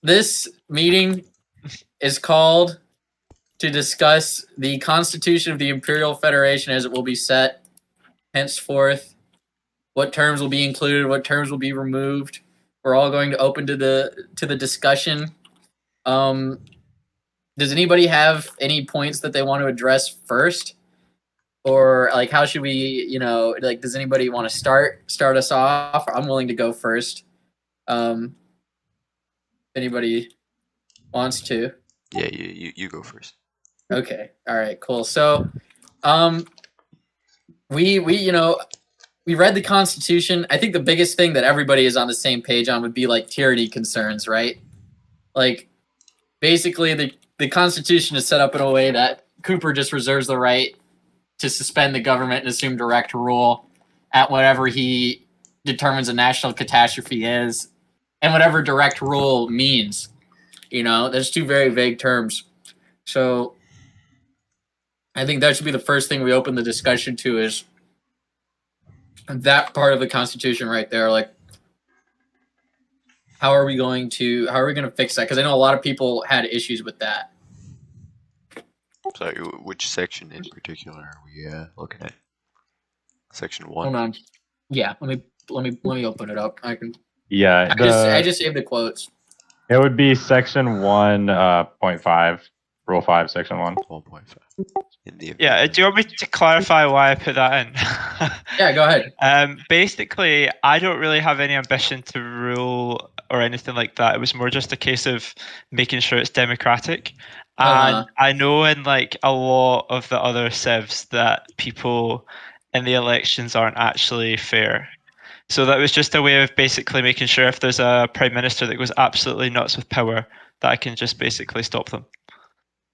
This meeting is called to discuss the Constitution of the Imperial Federation as it will be set henceforth. What terms will be included? What terms will be removed? We're all going to open to the discussion. Does anybody have any points that they want to address first? Or like how should we, like does anybody want to start us off? I'm willing to go first. If anybody wants to. Yeah, you go first. Okay. All right, cool. So we read the Constitution. I think the biggest thing that everybody is on the same page on would be like tyranny concerns, right? Like basically the Constitution is set up in a way that Cooper just reserves the right to suspend the government and assume direct rule at whatever he determines a national catastrophe is, and whatever direct rule means. There's two very vague terms. So I think that should be the first thing we open the discussion to is that part of the Constitution right there. Like, how are we going to fix that? Because I know a lot of people had issues with that. Sorry, which section in particular are we looking at? Section 1. Hold on. Yeah, let me open it up. I can. Yeah, I just saved the quotes. It would be section 1.5, rule 5, section 1. 1.5. Yeah, do you want me to clarify why I put that in? Yeah, go ahead. Basically, I don't really have any ambition to rule or anything like that. It was more just a case of making sure it's democratic. And I know in like a lot of the other civs that people in the elections aren't actually fair. So that was just a way of basically making sure if there's a prime minister that goes absolutely nuts with power, that I can just basically stop them.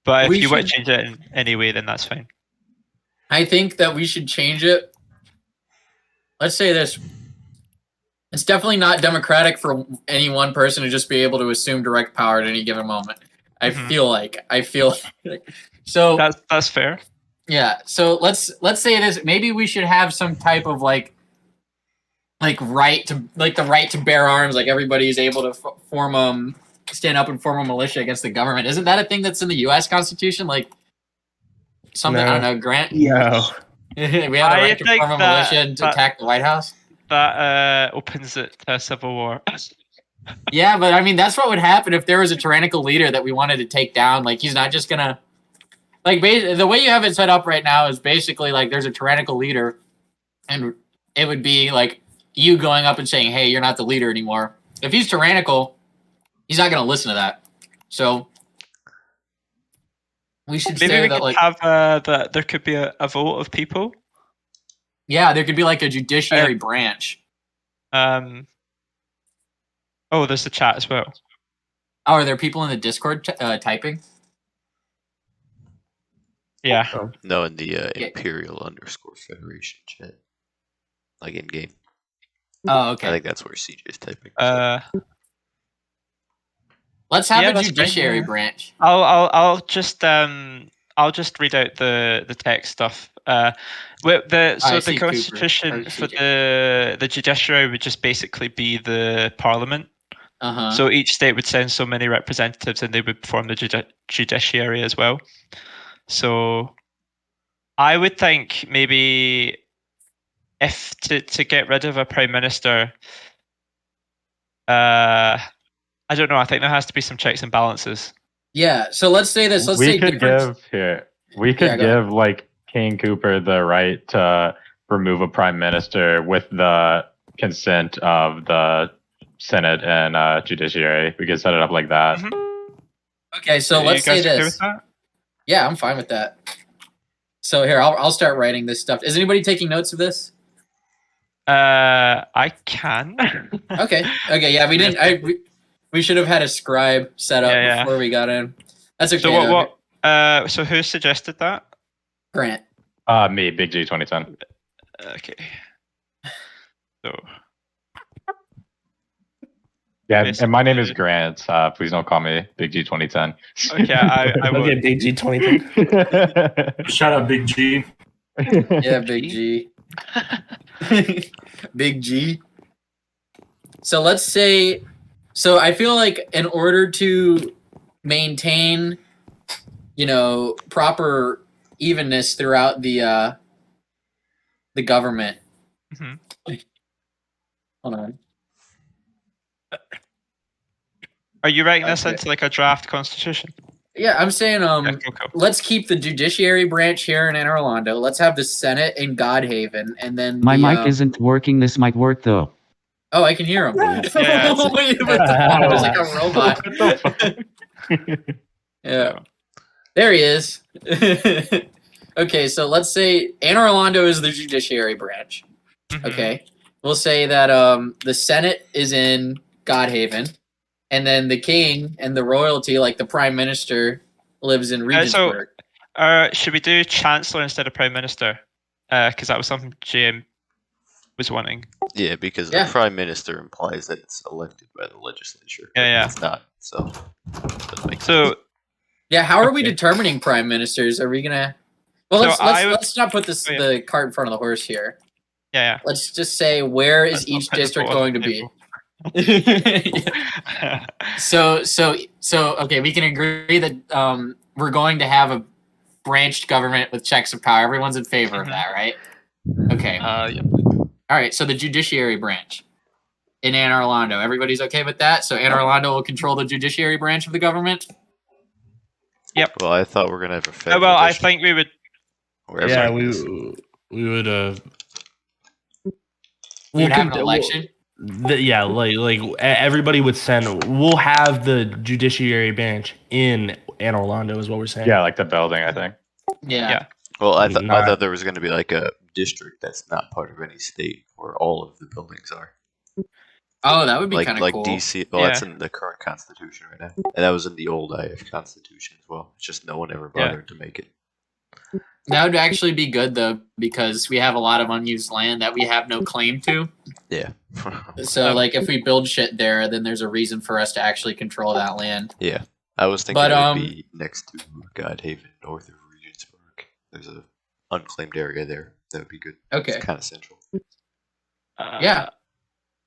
But if you want to change it in any way, then that's fine. I think that we should change it. Let's say this. It's definitely not democratic for any one person to just be able to assume direct power at any given moment. I feel like. So that's fair. Yeah. So let's say this. Maybe we should have some type of like right to the right to bear arms. Like everybody is able to stand up and form a militia against the government. Isn't that a thing that's in the U.S. Constitution? Like something I don't know. Grant. No. We have the right to form a militia and attack the White House. That opens it to a civil war. Yeah, but I mean that's what would happen if there was a tyrannical leader that we wanted to take down. Like he's not just gonna the way you have it set up right now is basically like there's a tyrannical leader, and it would be like you going up and saying, "Hey, you're not the leader anymore." If he's tyrannical, he's not going to listen to that. So we should maybe say we that could have that there could be a vote of people. Yeah, there could be like a judiciary branch. Oh, there's the chat as well. Oh, are there people in the Discord typing? Yeah. No, in the Imperial _Federation chat. Like in game. Oh, okay. I think that's where CJ is typing. Let's have a judiciary branch. I'll just read out the text stuff. The Constitution for the judiciary would just basically be the Parliament. So each state would send so many representatives, and they would form the judiciary as well. So I would think maybe if to get rid of a prime minister, I don't know. I think there has to be some checks and balances. Yeah. So let's say this. We could give like King Cooper the right to remove a prime minister with the consent of the Senate and judiciary. We could set it up like that. Okay. So let's say this. Yeah, I'm fine with that. So here, I'll start writing this stuff. Is anybody taking notes of this? I can. Okay. Yeah, we didn't. We should have had a scribe set up before we got in. That's okay. So so who suggested that? Grant. Me, Big G 2010. Okay. So. Yeah, and my name is Grant. Please don't call me Big G 2010. Okay, I will. Okay, Big G 2010. Shut up, Big G. Yeah, Big G. Big G. So let's say So I feel like in order to maintain, proper evenness throughout the government. Mm-hmm. Hold on. Are you writing this into like a draft constitution? Yeah, I'm saying Cool. Let's keep the judiciary branch here in Anne Orlando. Let's have the Senate in Godhaven, and then my mic isn't working. This might work though. Oh, I can hear him. Yeah. Wait, what the fuck? It was like a robot. What the fuck? Yeah. There he is. Okay, so let's say Anne Orlando is the judiciary branch. Mm-hmm. Okay. We'll say that the Senate is in Godhaven, and then the king and the royalty, like the prime minister, lives in Regensburg. Should we do chancellor instead of prime minister? Because that was something JM was wanting. Yeah, because the prime minister implies that it's elected by the legislature. Yeah. It's not, so it doesn't make sense. So yeah, how are we determining prime ministers? Are we gonna? Well, let's not put the cart in front of the horse here. Yeah. Let's just say where is each district going to be? So okay, we can agree that we're going to have a branched government with checks of power. Everyone's in favor of that, right? Okay. Yep. All right, so the judiciary branch in Anne Orlando. Everybody's okay with that? So Anne Orlando will control the judiciary branch of the government? Yep. Well, I thought we were going to have a federal well, I district think we would... where Yeah, everybody is. we would We'd have an election? Yeah, like everybody would send. We'll have the judiciary branch in Anne Orlando, is what we're saying. Yeah, like the building, I think. Yeah. Well, I thought there was going to be like a district that's not part of any state where all of the buildings are. Oh, that would be kind of like cool. DC. Well, that's in the current constitution right now, and that was in the old IF constitution as well. It's just no one ever bothered to make it. That would actually be good though, because we have a lot of unused land that we have no claim to. Yeah. So, like, if we build shit there, then there's a reason for us to actually control that land. Yeah, I was thinking it would be next to Godhaven, north of Regensburg. There's a unclaimed area there. That would be good. Okay. It's kind of central. Yeah.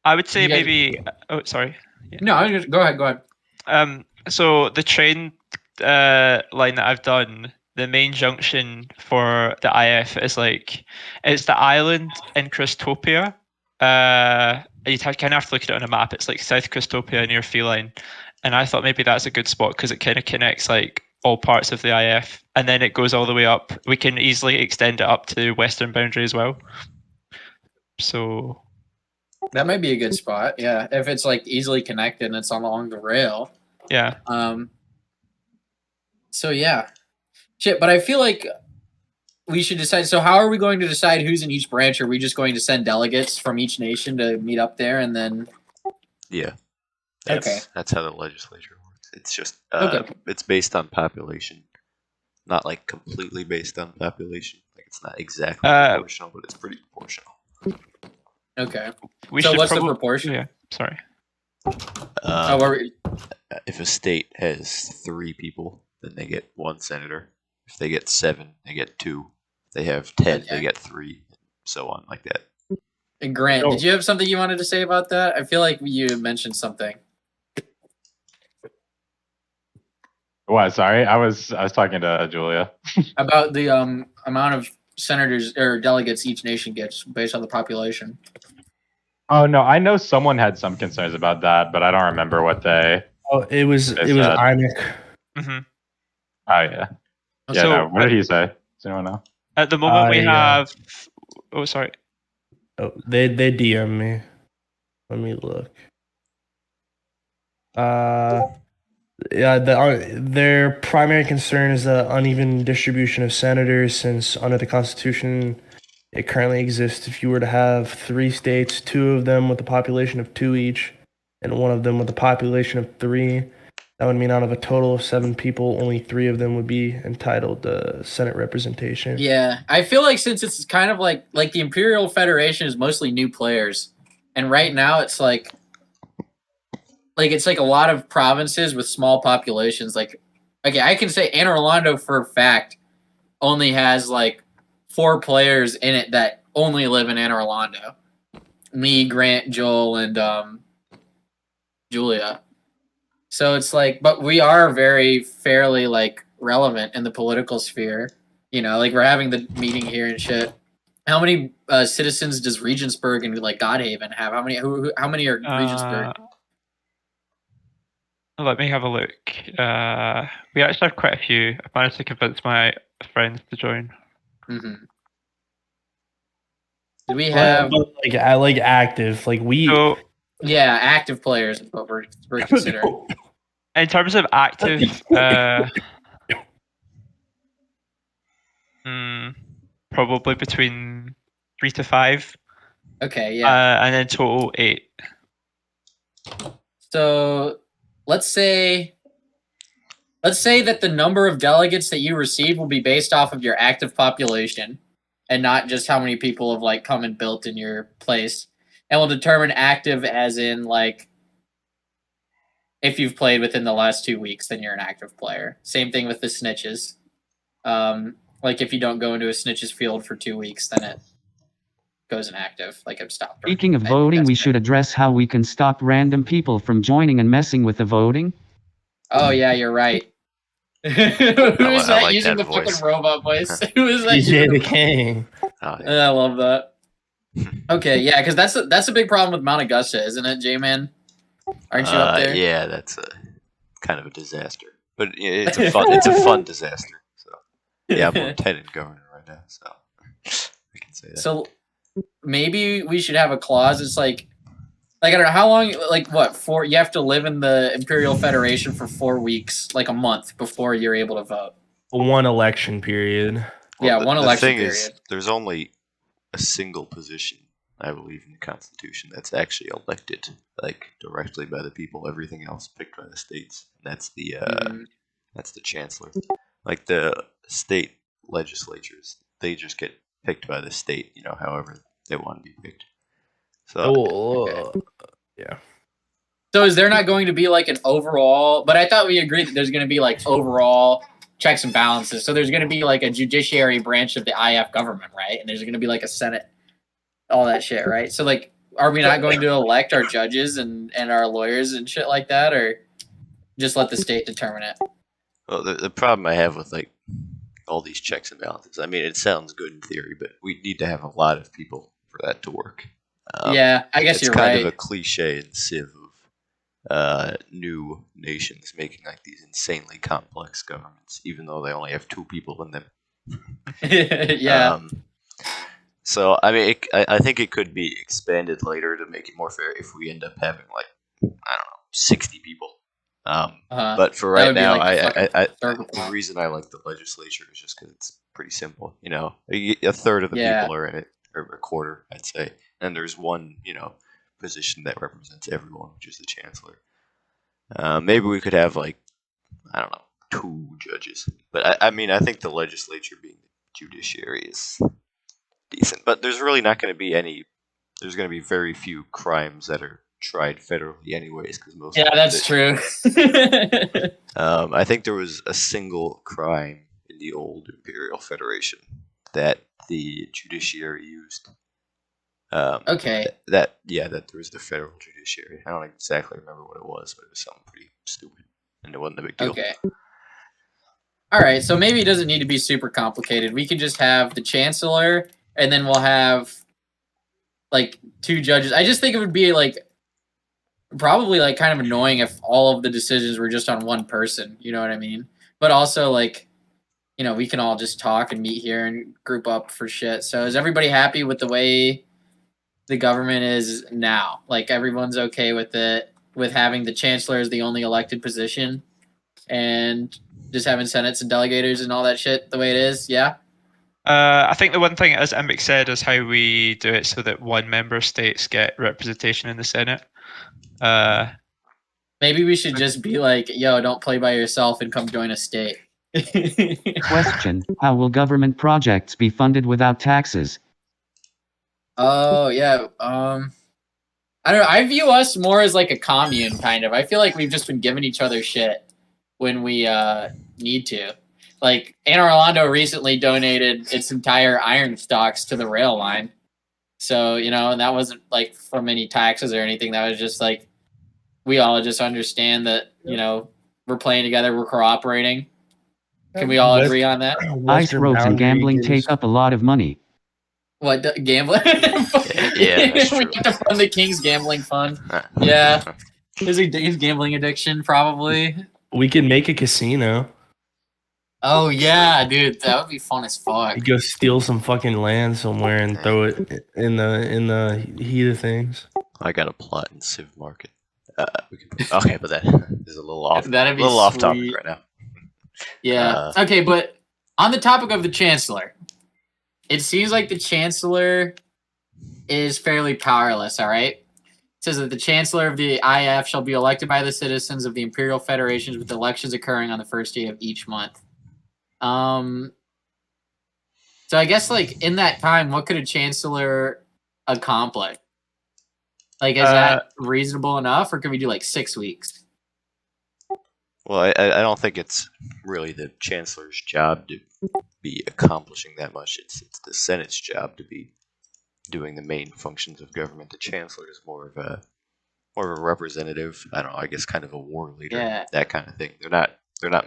I would say maybe... Oh, sorry. Yeah. No, go ahead. So the train line that I've done, the main junction for the IF is it's the island in Christopia. You kind of have to look at it on a map. It's like South Christopia near Feline, and I thought maybe that's a good spot because it kind of connects like all parts of the IF, and then it goes all the way up. We can easily extend it up to western boundary as well. So that might be a good spot. Yeah, if it's like easily connected and it's along the rail. Yeah. So yeah, shit. But I feel like we should decide. So how are we going to decide who's in each branch? Are we just going to send delegates from each nation to meet up there and then? Yeah. That's how the legislature works. It's just Okay. It's based on population, not like completely based on population. Like it's not exactly proportional, but it's pretty proportional. Okay. So what's the proportion? Yeah. Sorry. If a state has 3 people, then they get 1 senator. If they get 7, they get 2. If they have 10, they get 3, so on, like that. And Grant, did you have something you wanted to say about that? I feel like you mentioned something. What? Sorry, I was talking to Julia about the amount of senators or delegates each nation gets based on the population. Oh no, I know someone had some concerns about that, but I don't remember what they. Oh, it was IMIC. Mm-hmm. Oh yeah. Yeah. So, no, what did he say? Does anyone know? At the moment, we have. Oh, sorry. Oh, they DM me. Let me look. Yeah, their primary concern is the uneven distribution of senators, since under the Constitution, it currently exists. If you were to have 3 states, 2 of them with a population of 2 each, and 1 of them with a population of 3, that would mean out of a total of 7 people, only 3 of them would be entitled to Senate representation. Yeah, I feel like since it's kind of like the Imperial Federation is mostly new players, and right now it's like it's like a lot of provinces with small populations. Like, okay, I can say Anne Orlando for a fact only has like 4 players in it that only live in Anne Orlando. Me, Grant, Joel, and Julia. So it's like, but we are very fairly like relevant in the political sphere. You know, like we're having the meeting here and shit. How many citizens does Regensburg and like Godhaven have? How many are Regensburg? Let me have a look. We actually have quite a few. I managed to convince my friends to join. Mm-hmm. Do we have like active? Like we. So, yeah, active players is what we're considering. In terms of active, probably between 3 to 5. Okay, yeah. And then total 8. So let's say that the number of delegates that you receive will be based off of your active population and not just how many people have like come and built in your place. And we'll determine active as in like if you've played within the last 2 weeks, then you're an active player. Same thing with the snitches. Like if you don't go into a snitches field for 2 weeks, then it goes inactive. Like I've stopped. Speaking of voting, we should address how we can stop random people from joining and messing with the voting. Oh yeah, you're right. Who is that like using that the voice. fucking robot voice? Who is that? DJ the King. Oh, yeah. I love that. Okay, yeah, because that's a big problem with Mount Augusta, isn't it, J-Man? Aren't you up there? Yeah, that's kind of a disaster, but it's a fun disaster. So yeah, I'm lieutenant governor right now, so I can say that. So maybe we should have a clause. It's like I don't know how long. Like what? You have to live in the Imperial Federation for 4 weeks, like a month before you're able to vote. One election period. Well, one election period. The thing is, there's only a single position, I believe, in the Constitution that's actually elected, like directly by the people. Everything else picked by the states. And that's the chancellor. Like the state legislatures, they just get picked by the state. However they want to be picked. So yeah. So is there not going to be like an overall? But I thought we agreed that there's going to be like overall checks and balances. So there's going to be like a judiciary branch of the IF government, right? And there's going to be like a Senate, all that shit, right? So like, are we not going to elect our judges and our lawyers and shit like that, or just let the state determine it? Well, the problem I have with like all these checks and balances, I mean, it sounds good in theory, but we need to have a lot of people for that to work. Yeah, I guess you're right. It's kind of a cliche and sieve of new nations making like these insanely complex governments, even though they only have 2 people in them. Yeah. So I mean, I think it could be expanded later to make it more fair if we end up having like 60 people. But for right now, like the reason I like the legislature is just because it's pretty simple. A third of the people are in it, or a quarter, I'd say, and there's one position that represents everyone, which is the chancellor. Maybe we could have like 2 judges, but I mean, I think the legislature being the judiciary is decent. But there's really not going to be any. There's going to be very few crimes that are tried federally, anyways, because most. Yeah, that's true. I think there was a single crime in the old Imperial Federation that the judiciary used. Okay. That there was the federal judiciary. I don't exactly remember what it was, but it was something pretty stupid, and it wasn't a big deal. Okay. All right, so maybe it doesn't need to be super complicated. We can just have the chancellor, and then we'll have like 2 judges. I just think it would be like probably like kind of annoying if all of the decisions were just on one person. You know what I mean? But also like, we can all just talk and meet here and group up for shit. So is everybody happy with the way the government is now? Like everyone's okay with it, with having the chancellor as the only elected position and just having senates and delegators and all that shit the way it is? Yeah. I think the one thing, as Emmett said, is how we do it so that one member states get representation in the Senate. Maybe we should just be like, yo, don't play by yourself and come join a state. Question: how will government projects be funded without taxes? Oh yeah. I don't know. I view us more as like a commune, kind of. I feel like we've just been giving each other shit when we need to. Like Anne Orlando recently donated its entire iron stocks to the rail line. So, and that wasn't like from any taxes or anything. That was just like we all just understand that we're playing together, we're cooperating. Can we all agree on that? Ice roads and gambling take up a lot of money. What, gambling? Yeah, that's we true. have to fund the King's gambling fund. Yeah. His gambling addiction, probably. We can make a casino. Oh yeah, dude, that would be fun as fuck. You go steal some fucking land somewhere and throw it in the heat of things. I got a plot in Civ Market. Okay, but that is a little off. That'd be off topic sweet. right now. Yeah. Okay, but on the topic of the Chancellor, it seems like the Chancellor is fairly powerless. All right. It says that the Chancellor of the IF shall be elected by the citizens of the Imperial Federations, with elections occurring on the first day of each month. So I guess like in that time, what could a Chancellor accomplish? Like, is that reasonable enough, or can we do like 6 weeks? Well, I don't think it's really the Chancellor's job to be accomplishing that much. It's the Senate's job to be doing the main functions of government. The Chancellor is more of a representative. I don't know. I guess kind of a war leader. That kind of thing. They're not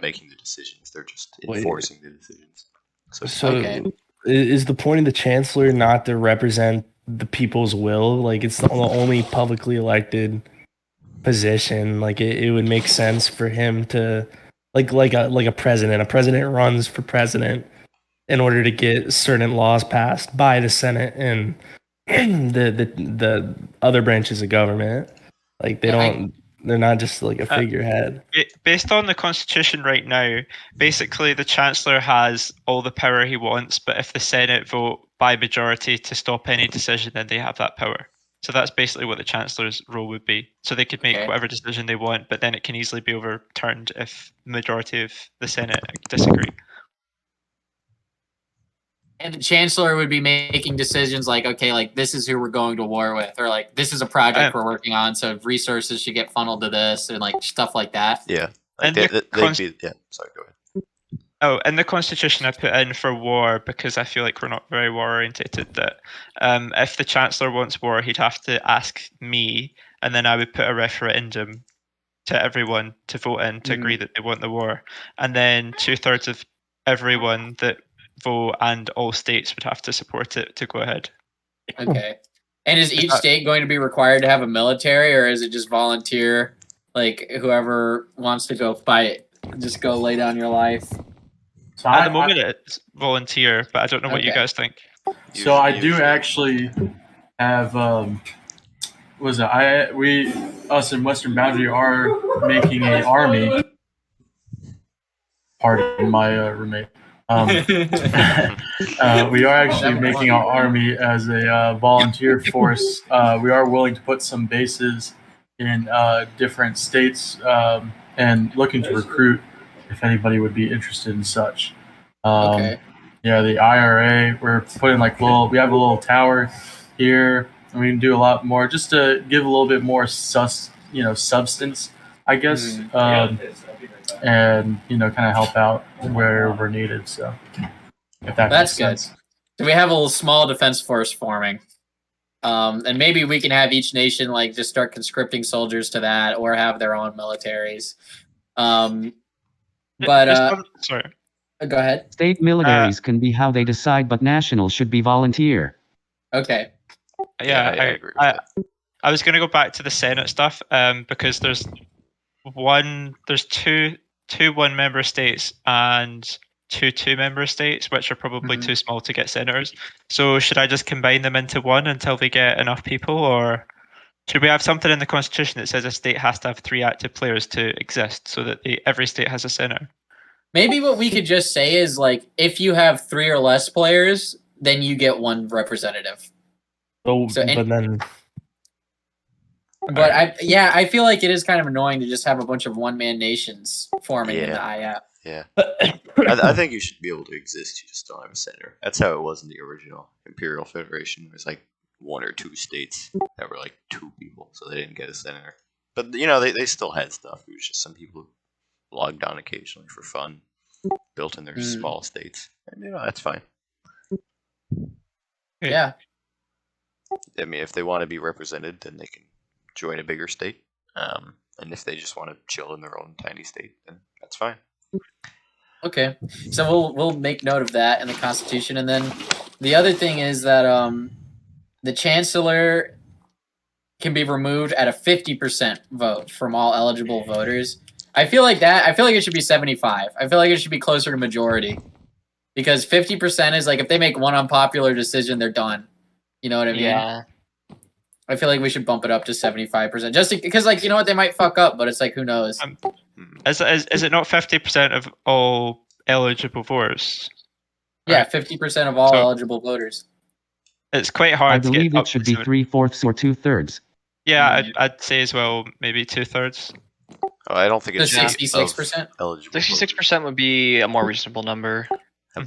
making the decisions. They're just enforcing the decisions. So is the point of the Chancellor not to represent the people's will? Like, it's the only publicly elected position. Like, it would make sense for him to like a president. A president runs for president in order to get certain laws passed by the Senate and the other branches of government. Like, they're not just like a figurehead. Based on the Constitution right now, basically the Chancellor has all the power he wants, but if the Senate vote by majority to stop any decision, then they have that power. So that's basically what the Chancellor's role would be. So they could make whatever decision they want, but then it can easily be overturned if the majority of the Senate disagree. And the Chancellor would be making decisions like, okay, like this is who we're going to war with, or like this is a project we're working on, so resources should get funneled to this, and like stuff like that. Yeah. Like sorry, go ahead. Oh, in the Constitution I put in for war because I feel like we're not very war orientated. That if the Chancellor wants war, he'd have to ask me, and then I would put a referendum to everyone to vote in to agree that they want the war, and then 2/3 of everyone that vote and all states would have to support it to go ahead. Okay. And is each state going to be required to have a military, or is it just volunteer? Like whoever wants to go fight, just go lay down your life. So at the moment it's volunteer, but I don't know what you guys think. So I do actually have us in Western Boundary are making an army. Pardon my roommate. We are actually making our army as a volunteer force. We are willing to put some bases in different states and looking to recruit if anybody would be interested in such. Yeah, the IRA, we're putting we have a little tower here, and we can do a lot more just to give a little bit more substance, I guess. And kind of help out where we're needed. So if that's good. So we have a little small defense force forming, and maybe we can have each nation like just start conscripting soldiers to that, or have their own militaries. Sorry, go ahead. State militaries can be how they decide, but national should be volunteer. Okay. Yeah, I agree with that. I was going to go back to the Senate stuff because there's two one-member states and two member states, which are probably too small to get senators. So should I just combine them into one until they get enough people, or should we have something in the Constitution that says a state has to have 3 active players to exist, so that every state has a senator? Maybe what we could just say is like, if you have 3 or less players, then you get 1 representative. I feel like it is kind of annoying to just have a bunch of one-man nations forming in the IF. Yeah. I think you should be able to exist. You just don't have a senator. That's how it was in the original Imperial Federation. There's like 1 or 2 states that were like 2 people, so they didn't get a senator. But they still had stuff. It was just some people who logged on occasionally for fun, built in their small states, and that's fine. Yeah. I mean, if they want to be represented, then they can join a bigger state. And if they just want to chill in their own tiny state, then that's fine. Okay, so we'll make note of that in the Constitution, and then the other thing is that the Chancellor can be removed at a 50% vote from all eligible voters. I feel like it should be 75. I feel like it should be closer to majority. Because 50% is like if they make one unpopular decision, they're done. You know what I mean? Yeah. I feel like we should bump it up to 75%. Just because, like, you know what, they might fuck up, but it's like, who knows? Is it not 50% of all eligible voters? Yeah, 50% of all eligible voters. It's quite hard. I believe it should be 3/4 or 2/3. Yeah, I'd say as well, maybe 2/3. Oh, I don't think it's 66%. Eligible. 66% would be a more reasonable number. How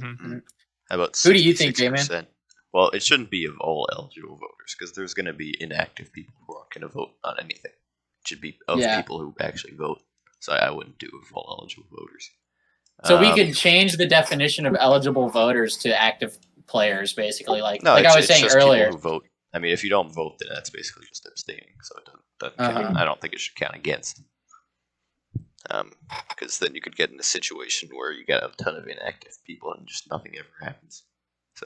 about 66%? Who do you think, J-Man? Well, it shouldn't be of all eligible voters because there's going to be inactive people who aren't going to vote on anything. It should be of people who actually vote. So I wouldn't do of all eligible voters. So we could change the definition of eligible voters to active players, basically. Like I was saying just earlier. People who vote. I mean, if you don't vote, then that's basically just abstaining. So it doesn't count. I don't think it should count against. Because then you could get in a situation where you got a ton of inactive people and just nothing ever happens. So.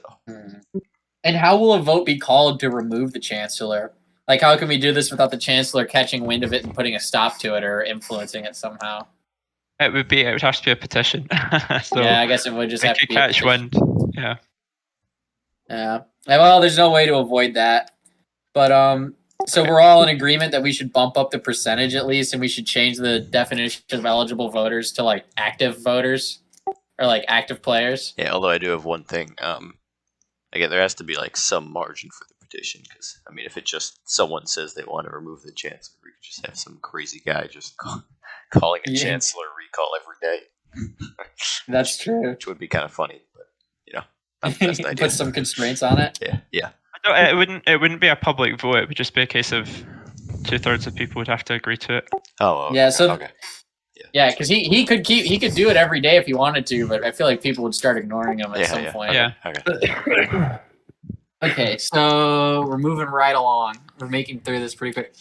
And how will a vote be called to remove the Chancellor? Like, how can we do this without the Chancellor catching wind of it and putting a stop to it or influencing it somehow? It would have to be a petition. So yeah, I guess it would just have to be catch wind. Yeah. Yeah. Well, there's no way to avoid that. But so we're all in agreement that we should bump up the percentage at least, and we should change the definition of eligible voters to like active voters or like active players. Yeah, although I do have one thing. Again, there has to be like some margin for the petition because I mean, if it just someone says they want to remove the chancellor, we could just have some crazy guy just calling a chancellor recall every day. That's true. Which would be kind of funny, but you know, not the best idea. Put some constraints on it. Yeah. No, it wouldn't be a public vote. It would just be a case of 2/3 of people would have to agree to it. Oh, okay. Yeah. So. Okay. Yeah, because he could do it every day if he wanted to, but I feel like people would start ignoring him at some point. Yeah. Okay. Okay, so we're moving right along. We're making through this pretty quick.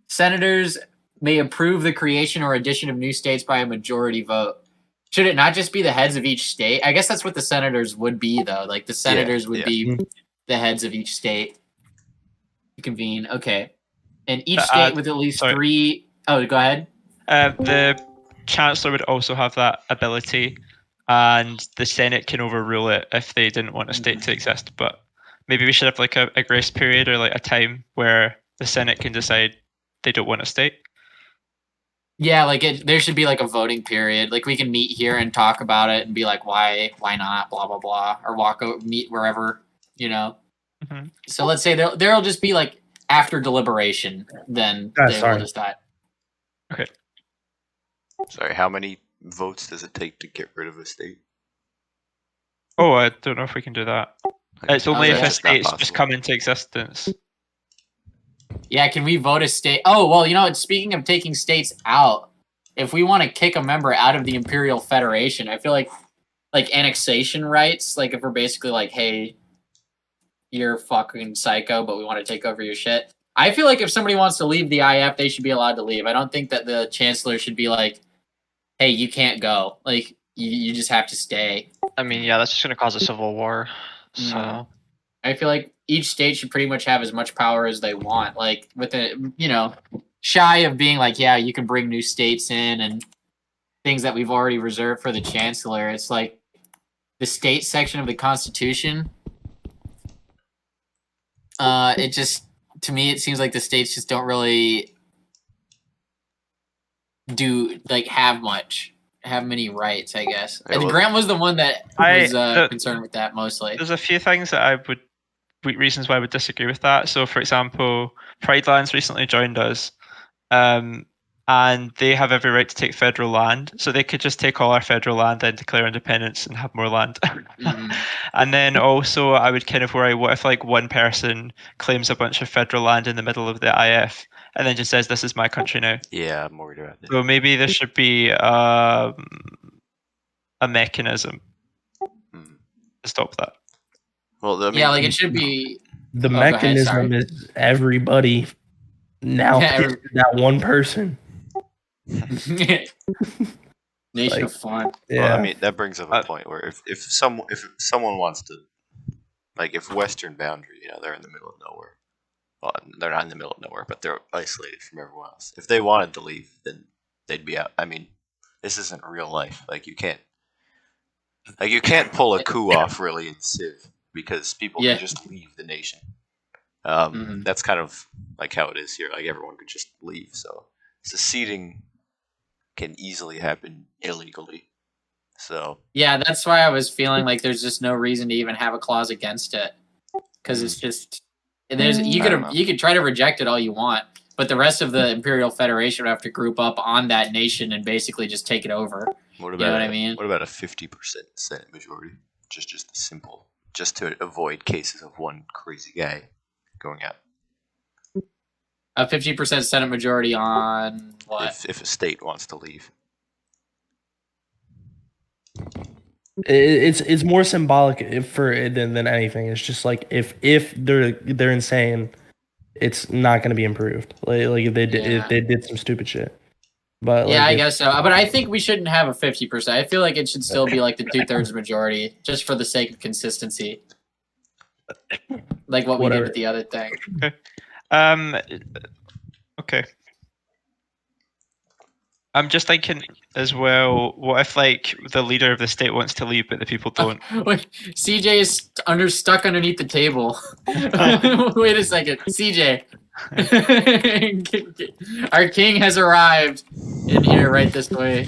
Senators may approve the creation or addition of new states by a majority vote. Should it not just be the heads of each state? I guess that's what the senators would be, though. Like the senators would be the heads of each state to convene. Okay, and each state with at least 3. Oh, go ahead. The chancellor would also have that ability, and the Senate can overrule it if they didn't want a state to exist. But maybe we should have like a grace period or like a time where the Senate can decide they don't want a state. Yeah, like there should be like a voting period. Like we can meet here and talk about it and be like, why not, blah blah blah, or meet wherever, you know. Mm-hmm. So let's say there'll just be like after deliberation, then they will decide. Okay. Sorry, how many votes does it take to get rid of a state? Oh, I don't know if we can do that. It's only if a state's just come into existence. Yeah, can we vote a state? Oh, well, you know, speaking of taking states out, if we want to kick a member out of the Imperial Federation, I feel like annexation rights, like if we're basically like, hey, you're fucking psycho, but we want to take over your shit. I feel like if somebody wants to leave the IF, they should be allowed to leave. I don't think that the chancellor should be like, hey, you can't go. Like, you just have to stay. I mean, yeah, that's just going to cause a civil war. So I feel like each state should pretty much have as much power as they want. Like, with it, you know, shy of being like, yeah, you can bring new states in and things that we've already reserved for the chancellor. It's like the state section of the Constitution. It just, to me, it seems like the states just don't really have many rights, I guess. And Grant was the one that was concerned with that mostly. There's a few things that reasons why I would disagree with that. So, for example, Pride Lands recently joined us, and they have every right to take federal land. So they could just take all our federal land and declare independence and have more land. And then also, I would kind of worry, what if like one person claims a bunch of federal land in the middle of the IF and then just says, "This is my country now"? Yeah, I'm worried about that. So maybe there should be a mechanism to stop that. Well, I mean, yeah, like it should be. The mechanism is everybody now pick that one person. Nation of fun. Yeah. Well, I mean, that brings up a point where if someone wants to, like, if Western Boundary, they're in the middle of nowhere. Well, they're not in the middle of nowhere, but they're isolated from everyone else. If they wanted to leave, then they'd be out. I mean, this isn't real life. You can't pull a coup off really in Civ because people can just leave the nation. That's kind of like how it is here. Like, everyone could just leave. So seceding can easily happen illegally. So yeah, that's why I was feeling like there's just no reason to even have a clause against it, because it's just you could try to reject it all you want, but the rest of the Imperial Federation would have to group up on that nation and basically just take it over. What about you know what I mean? What about a 50% Senate majority? Just simple, just to avoid cases of one crazy guy going out. A 50% Senate majority on what? If a state wants to leave. It's more symbolic than anything. It's just like if they're insane, it's not going to be improved. Like if they did some stupid shit. But yeah, I guess so. But I think we shouldn't have a 50%. I feel like it should still be like the 2/3 majority, just for the sake of consistency. Like what we did with the other thing. Okay. I'm just thinking as well, what if the leader of the state wants to leave but the people don't? Wait, CJ is stuck underneath the table. Wait a second. CJ. Our king has arrived in here right this way.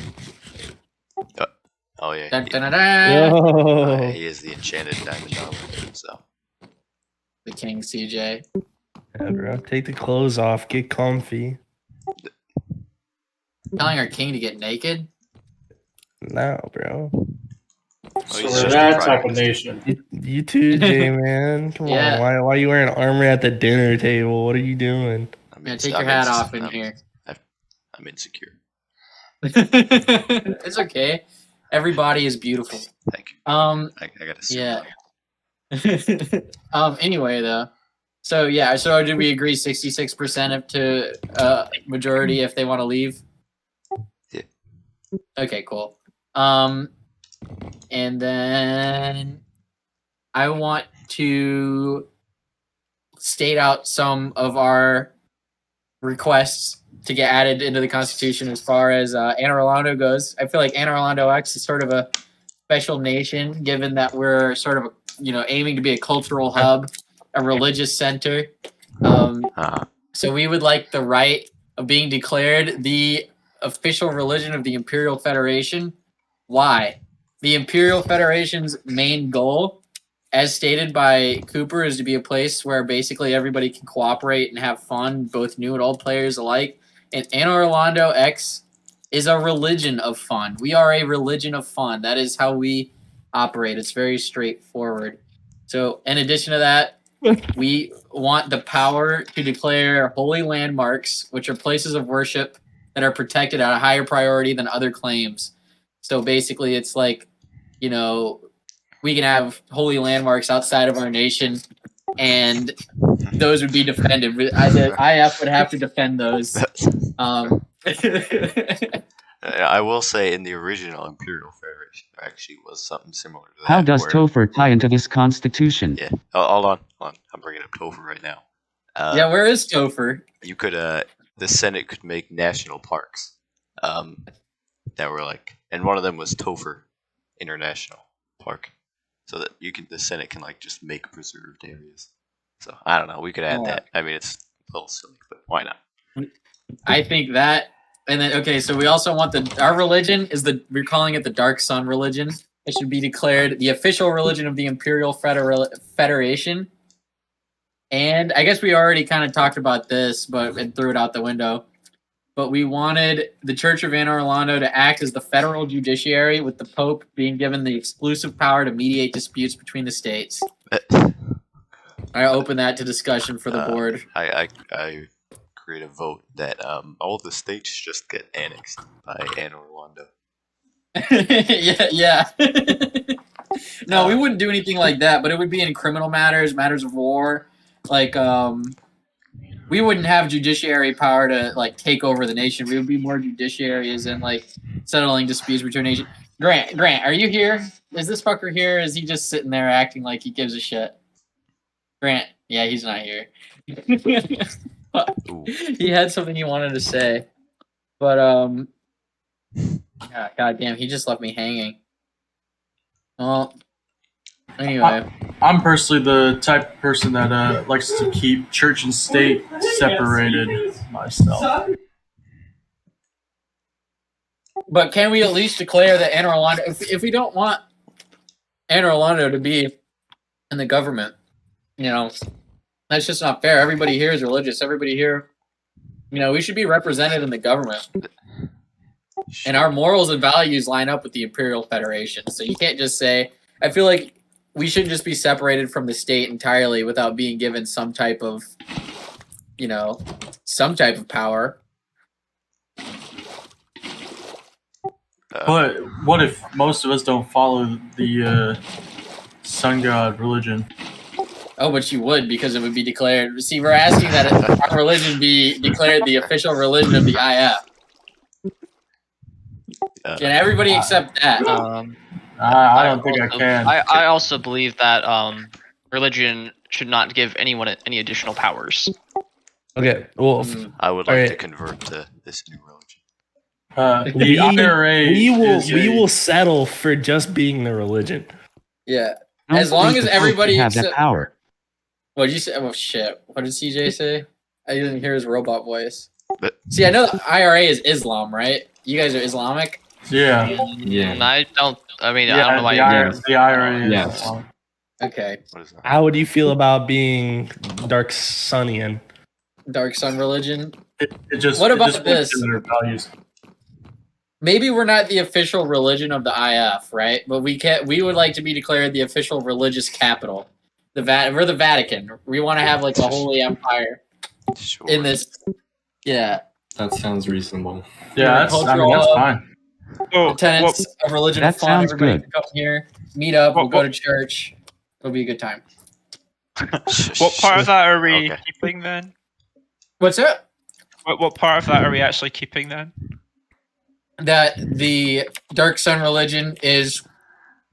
Oh yeah. Dun, dun, dun, dun. He is the enchanted diamond dog. So the king CJ. Yeah, bro. Take the clothes off, get comfy. Telling our king to get naked? No, bro. So we're that type of nation. You too, Jay, man. Come on. Why are you wearing armor at the dinner table? What are you doing? Take your hat off in here. I'm insecure. It's okay. Everybody is beautiful. Thank you. I gotta see. Yeah. Anyway, though. So do we agree 66% to majority if they want to leave? Yeah. Okay, cool. And then I want to state out some of our requests to get added into the Constitution as far as Anne Orlando goes. I feel like Anne Orlando X is sort of a special nation, given that we're sort of aiming to be a cultural hub, a religious center. So we would like the right of being declared the official religion of the Imperial Federation. Why? The Imperial Federation's main goal, as stated by Cooper, is to be a place where basically everybody can cooperate and have fun, both new and old players alike. And Anne Orlando X is a religion of fun. We are a religion of fun. That is how we operate. It's very straightforward. So in addition to that, we want the power to declare holy landmarks, which are places of worship that are protected at a higher priority than other claims. So basically, it's like, we can have holy landmarks outside of our nation, and those would be defended. The IF would have to defend those. I will say, in the original Imperial Federation, there actually was something similar to that. How does Topher tie into this constitution? Yeah. Hold on. I'm bringing up Topher right now. Where is Topher? You could, the Senate could make national parks. That were and one of them was Topher International Park, so that the Senate can just make preserved areas. So I don't know. We could add that. I mean, it's a little silly, but why not? I think that. And then, so we also want our religion we're calling it the Dark Sun religion. It should be declared the official religion of the Imperial Federation. And I guess we already kind of talked about this, and threw it out the window. But we wanted the Church of Anne Orlando to act as the federal judiciary, with the Pope being given the exclusive power to mediate disputes between the states. I open that to discussion for the board. I create a vote that all the states just get annexed by Anne Orlando. yeah. No, we wouldn't do anything like that, but it would be in criminal matters of war, we wouldn't have judiciary power to like take over the nation. We would be more judiciary as in like settling disputes between nations. Grant, are you here? Is this fucker here? Is he just sitting there acting like he gives a shit? Grant, yeah, he's not here. He had something he wanted to say, but yeah, goddamn, he just left me hanging. Well, anyway, I'm personally the type of person that likes to keep church and state separated myself. but can we at least declare that Anne Orlando, if we don't want Anne Orlando to be in the government, you know, that's just not fair. Everybody here is religious. Everybody here, you know, we should be represented in the government. And our morals and values line up with the Imperial Federation. So you can't just say, I feel like we should just be separated from the state entirely without being given some type of, you know, some type of power. But what if most of us don't follow the sun god religion? Oh, but you would, because it would be declared. See, we're asking that our religion be declared the official religion of the IF. Can everybody accept that? I don't think I can. I also believe that religion should not give anyone any additional powers. Okay, well, I would like to convert to this new religion. The IRA we will settle for just being the religion. Yeah, as long as everybody have that power. What did you say? Oh shit! What did CJ say? I didn't hear his robot voice. See, I know the IRA is Islam, right? You guys are Islamic. Yeah. I don't. I mean, I don't know why. The IRA. Yes. Okay. How would you feel about being Dark Sunnian? Dark Sun religion. It just. What about just this? Values. Maybe we're not the official religion of the IF, right? But we can. We would like to be declared the official religious capital. We're the Vatican. We want to have like a holy empire in this. Yeah. That sounds reasonable. Yeah, that's fine. The tenets of religion that of fun. sounds Everybody good. can come here, meet up. We'll go to church. It'll be a good time. What part of that are we keeping then? What's that? What part of that are we actually keeping then? That the Dark Sun religion is,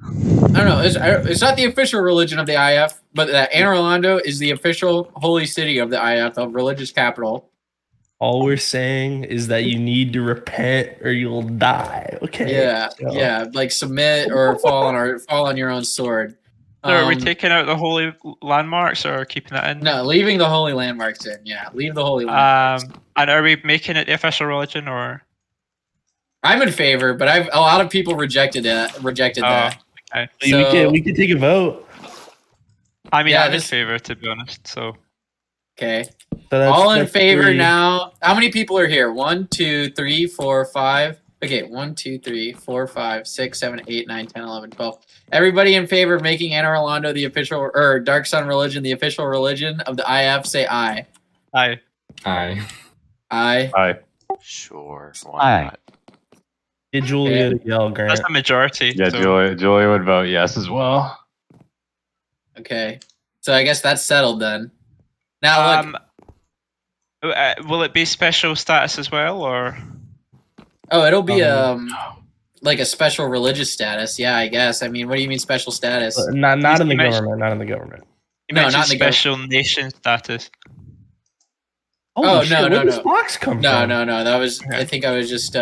I don't know, it's not the official religion of the IF, but that Anne Orlando is the official holy city of the IF, the religious capital. All we're saying is that you need to repent or you'll die. Okay. Yeah, yeah, like submit or fall on your own sword. So are we taking out the holy landmarks or keeping that in? No, leaving the holy landmarks in. Yeah, leave the holy landmarks. And are we making it the official religion or? I'm in favor, but a lot of people rejected that. Okay. So, we can take a vote. I mean, I'm in favor, to be honest. So. Okay. So all in favor 3. Now. How many people are here? 1, 2, 3, 4, 5. Okay, 1, 2, 3, 4, 5, 6, 7, 8, 9, 10, 11, 12. Everybody in favor of making Anne Orlando the official, or Dark Sun religion the official religion of the IF, say aye. Aye. Aye. Aye. Aye. Sure. Why not? Get Julia to yell, Grant. That's the majority. Yeah, so. Julia would vote yes as well. Okay. So I guess that's settled then. Now look. Will it be special status as well, or? Oh, it'll be like a special religious status. Yeah, I guess. I mean, what do you mean special status? Not in the government. Not in the government. You mentioned not in the special nation status. Oh, no. Where does Fox come from? No. That was. Okay. I think I was just.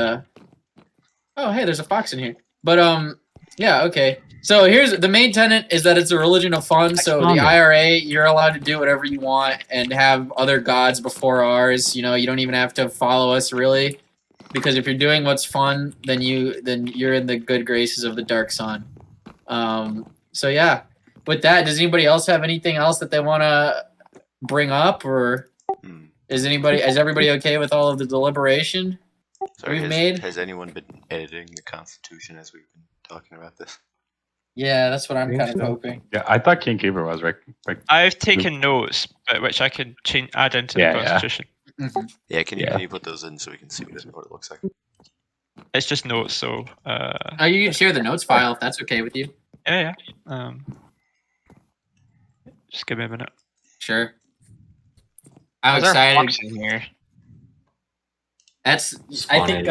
Oh, hey, there's a fox in here. But yeah, okay. So here's the main tenet is that it's a religion of fun. So the IRA, you're allowed to do whatever you want and have other gods before ours. You know, you don't even have to follow us really, because if you're doing what's fun, then you're in the good graces of the Dark Sun. So yeah, with that, does anybody else have anything else that they want to bring up, or is everybody okay with all of the deliberation we've made? Has anyone been editing the Constitution as we've been talking about this? Yeah, that's what I'm kind of hoping. Yeah, I thought King Cooper was right. I've taken notes, which I can add into the Constitution. Yeah. Mm-hmm. Yeah, can you put those in so we can see what it looks like? It's just notes, so. You can share the notes file if that's okay with you. Yeah. Just give me a minute. Sure. I'm excited. In here? That's. I think.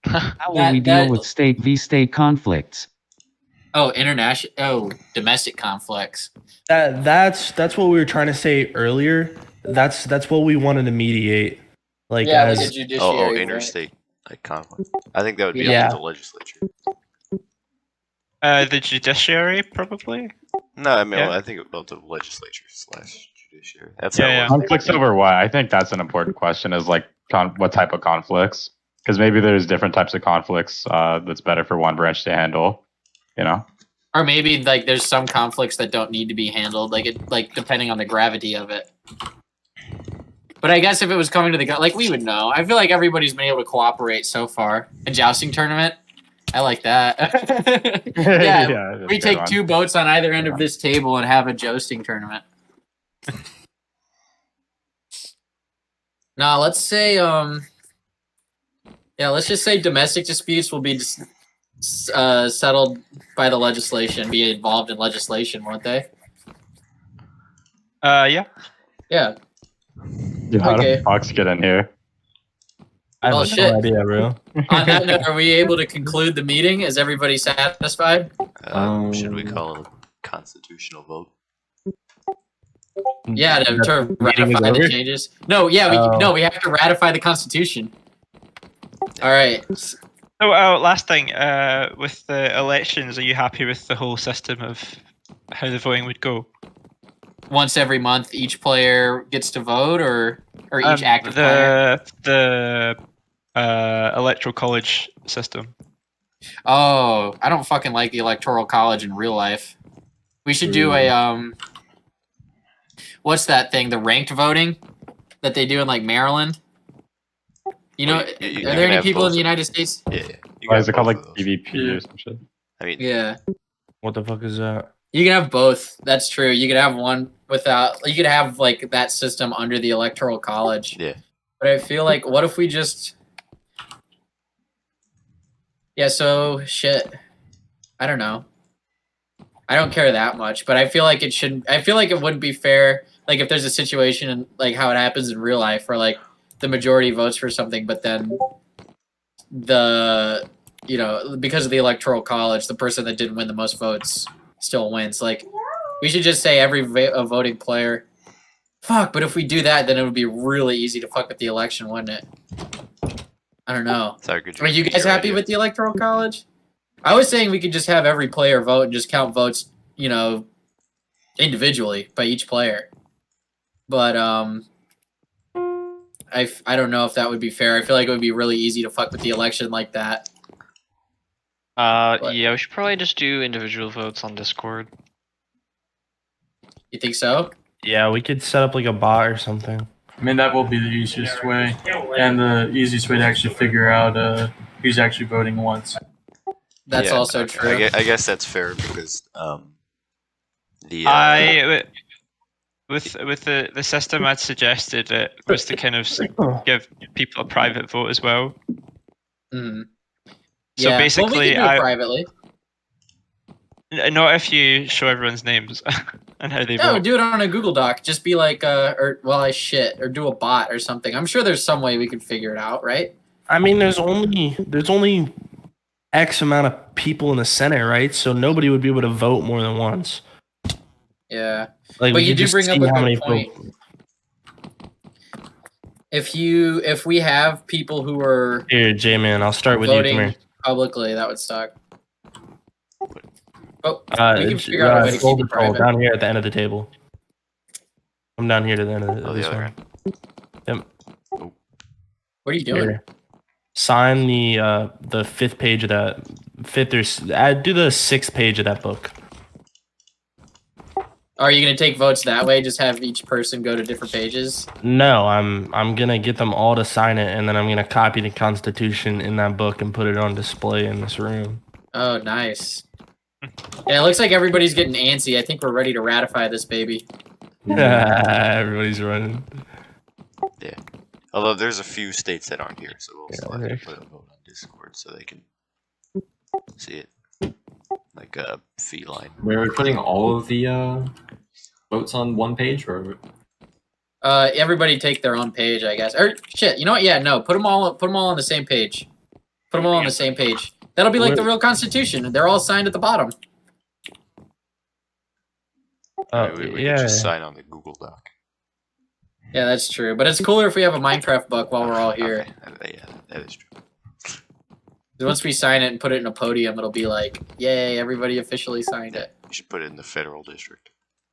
How will we deal with state v state conflicts? Oh, international. Oh, domestic conflicts. That's what we were trying to say earlier. That's what we wanted to mediate. Like yeah, as like a judiciary. Interstate like conflict. I think that would be Yeah. up to the legislature. The judiciary, probably. No, I mean, Yeah. well, I think about the legislature / judiciary. That's Yeah, how it yeah. works. Conflicts over what? I think that's an important question. Is like what type of conflicts? Because maybe there's different types of conflicts that's better for one branch to handle. You know. Or maybe like there's some conflicts that don't need to be handled, like depending on the gravity of it. But I guess if it was coming to the like we would know. I feel like everybody's been able to cooperate so far. A jousting tournament, I like that. Yeah, we take 2 boats on either end of this table and have a jousting tournament. No, let's say let's just say domestic disputes will be settled by the legislation, be involved in legislation, won't they? Yeah. Yeah. Dude, how did Fox get in here? I have no idea, bro. On that note, are we able to conclude the meeting? Is everybody satisfied? Should we call it a constitutional vote? Yeah, to ratify the changes. No, yeah, we have to ratify the Constitution. All right. So, last thing, with the elections, are you happy with the whole system of how the voting would go? Once every month, each player gets to vote, or each active player? The electoral college system. Oh, I don't fucking like the electoral college in real life. We should do a what's that thing? The ranked voting that they do in like Maryland. You know, are there any people in the United States? Yeah. Why is it called like PvP or some shit? I mean, yeah. What the fuck is that? You can have both. That's true. You could have one without. You could have like that system under the electoral college. Yeah. But I feel like, what if we just? Yeah. So shit. I don't know. I don't care that much, but I feel like it should. I feel like it wouldn't be fair. Like if there's a situation like how it happens in real life, where like the majority votes for something, but then because of the electoral college, the person that didn't win the most votes still wins. Like, we should just say every voting player. Fuck, but if we do that, then it would be really easy to fuck with the election, wouldn't it? I don't know. Are you guys happy with the electoral college? I was saying we could just have every player vote and just count votes, individually by each player. But I don't know if that would be fair. I feel like it would be really easy to fuck with the election like that. Yeah, we should probably just do individual votes on Discord. You think so? Yeah, we could set up like a bot or something. I mean, that will be the easiest way, and the easiest way to actually figure out who's actually voting once. That's also true. I guess that's fair because with the system I'd suggested it was to kind of give people a private vote as well. Mm. So yeah. basically, we can do it privately. Not if you show everyone's names and how they vote. No, do it on a Google Doc. Just be like, or do a bot or something. I'm sure there's some way we could figure it out, right? I mean, there's only X amount of people in the Senate, right? So nobody would be able to vote more than once. Yeah, like, but you do bring up a good point. If we have people who are here, J-Man, I'll start with you. Come here. Publicly, that would suck. Oh, we can figure out a way to keep it private. Down here at the end of the table. I'm down here to the end of this one. Yep. What are you doing? Here. Sign the fifth page of that do the 6th page of that book. Are you gonna take votes that way? Just have each person go to different pages? No, I'm gonna get them all to sign it, and then I'm gonna copy the Constitution in that book and put it on display in this room. Oh, nice. Yeah, it looks like everybody's getting antsy. I think we're ready to ratify this baby. Everybody's running. Yeah. Although there's a few states that aren't here, so we'll still have to put a vote on Discord so they can see it. Like a feline. Were we putting all of the votes on one page, or? Everybody take their own page, I guess. Or shit, you know what? Yeah, no. Put them all on the same page. Put them all on the same page. That'll be like the real Constitution. They're all signed at the bottom. We could just sign on the Google Doc. Yeah, that's true. But it's cooler if we have a Minecraft book while we're all here. Okay. Yeah, that is true. Once we sign it and put it in a podium, it'll be like, yay, everybody officially signed it. We should put it in the federal district.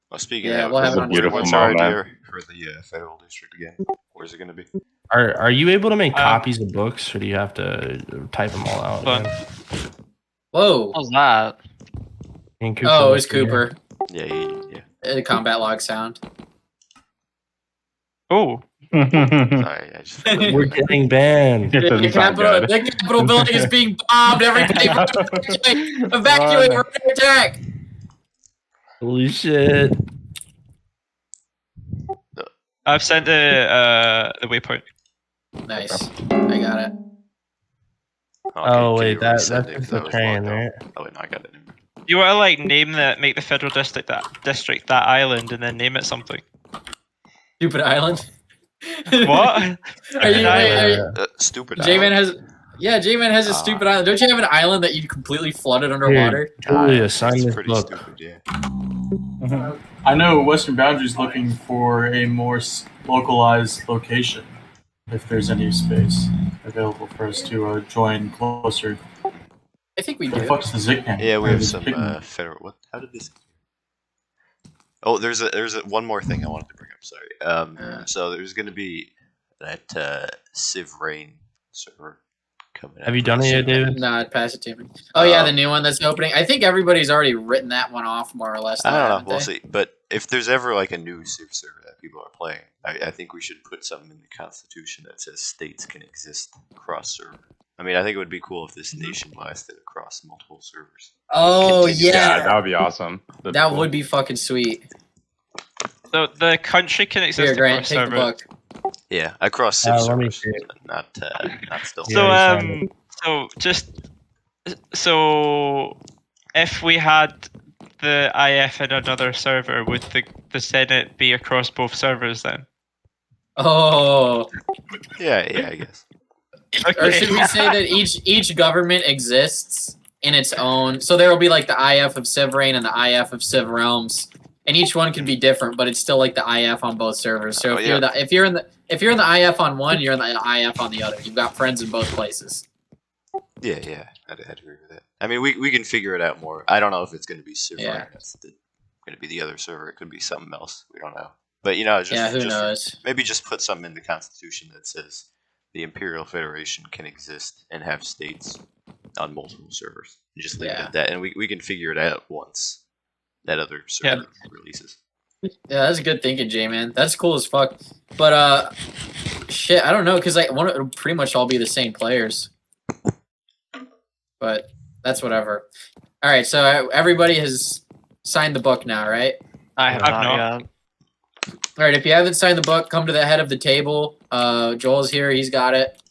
Well, speaking Yeah, of, we'll have it on what's our idea for the federal district again? Where's it going to be? Are you able to make copies of books, or do you have to type them all out? Whoa. What was that? Oh, it's Cooper. Yeah. The combat log sound. Oh. Sorry, we're getting banned. The Capitol building is being bombed. Everybody evacuate. We're under attack. Holy shit. I've sent the waypoint. Nice. I got it. Oh wait, that's the train, right? Oh wait, no, I got it. You want to like make the federal district that island, and then name it something. Stupid island. What? Stupid J-Man island. J-Man has a stupid island. Don't you have an island that you completely flooded underwater? Julia, sign this pretty book. stupid, yeah. I know Western Boundary's looking for a more localized location, if there's any space available for us to join closer. I think we What do. the fuck's the Zigman? Yeah, we have some federal. What? How did this? Oh, there's one more thing I wanted to bring up. Sorry. So there's going to be that Civ Rain server coming. Have you done it yet, David? No, pass it to me. Oh yeah, the new one that's opening. I think everybody's already written that one off more or less. I don't know. We'll see. But if there's ever like a new Civ server that people are playing, I think we should put something in the Constitution that says states can exist across server. I mean, I think it would be cool if this nation lasted across multiple servers. Oh yeah, that would be awesome. That would be fucking sweet. So the country can exist Grant, across take server. the book. Yeah, across Civ let me servers, see it. not still. So if we had the IF in another server, would the Senate be across both servers then? Oh. Yeah, I guess. Or should we say that each government exists in its own? So there will be like the IF of Civ Rain and the IF of Civ Realms, and each one can be different, but it's still like the IF on both servers. So if you're in the IF on one, you're in the IF on the other. You've got friends in both places. Yeah, I'd agree with that. I mean, we can figure it out more. I don't know if it's going to be Civ Rain. It's going to be the other server. It could be something else. We don't know. But who knows? Maybe just put something in the Constitution that says the Imperial Federation can exist and have states on multiple servers. And just leave it at that, and we can figure it out once that other server releases. Yeah, that's good thinking, J-Man. That's cool as fuck. But shit, I don't know, because it'll pretty much all be the same players. But that's whatever. All right, so everybody has signed the book now, right? I have not yet. All right, if you haven't signed the book, come to the head of the table. Joel's here. He's got it.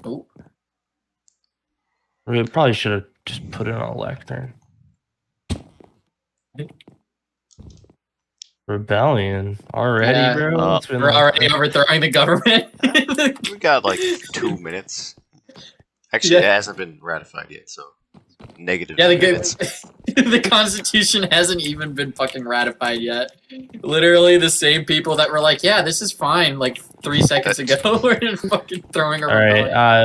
Oh. We probably should have just put it on a lectern. Rebellion already, bro. We're already overthrowing the government. We got like 2 minutes. Actually, it hasn't been ratified yet, so negative. Yeah, minutes. The Constitution hasn't even been fucking ratified yet. Literally, the same people that were like, "Yeah, this is fine," like 3 seconds ago, were fucking throwing a rebellion. All right.